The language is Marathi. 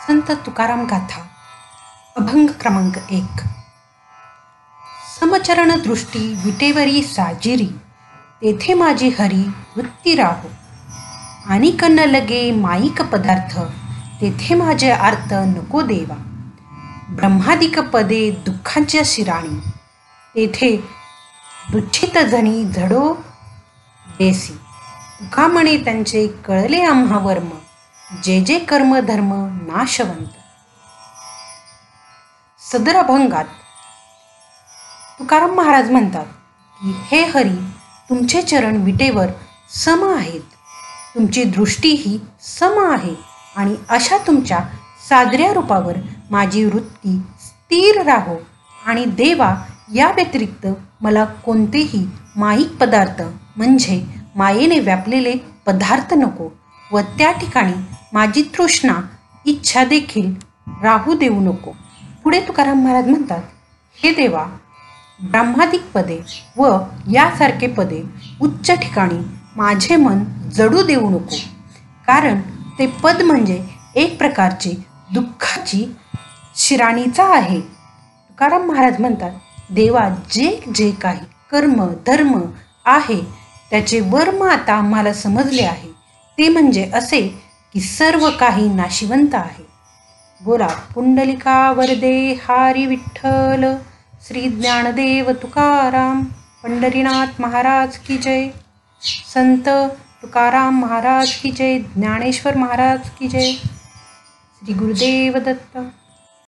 संत तुकाराम गाथा अभंग क्रमांक 1. समचरण दृष्टी विटेवरी साजिरी, तेथे माझी हरी वृत्ती राहो. आणि कन्न लगे माईक पदार्थ, तेथे माझे आर्त नको देवा. ब्रह्मादिक पदे दुःखांच्या शिराणी, तेथे दुच्छित जणी झडो देसी. तुका म्हणे त्यांचे कळले आम्हा वर्म, जे जे कर्म धर्म नाशवंत. सदर अभंगात तुकाराम महाराज म्हणतात की हे हरी, तुमचे चरण विटेवर सम आहेत, तुमची दृष्टीही सम आहे आणि अशा तुमच्या साजऱ्या रूपावर माझी वृत्ती स्थिर राहो. आणि देवा, या व्यतिरिक्त मला कोणतेही माईक पदार्थ म्हणजे मायेने व्यापलेले पदार्थ नको व त्या ठिकाणी माझी तृष्णा इच्छा देखील राहू देऊ नको. पुढे तुकाराम महाराज म्हणतात, हे देवा, ब्रह्मादिक पदे व यासारखे पदे उच्च ठिकाणी माझे मन जडू देऊ नको, कारण ते पद म्हणजे एक प्रकारची दुःखाची शिराणीचा आहे. तुकाराम महाराज म्हणतात, देवा, जे जे काही कर्म धर्म आहे त्याचे वर्म आता आम्हाला समजले आहे, ते म्हणजे असे की सर्व काही नाशिवंत आहे. बोला पुंडलिका वरदे हरी विठ्ठल. श्री ज्ञानदेव तुकाराम पंढरीनाथ महाराज की जय. संत तुकाराम महाराज की जय. ज्ञानेश्वर महाराज की जय. श्री गुरुदेव दत्त.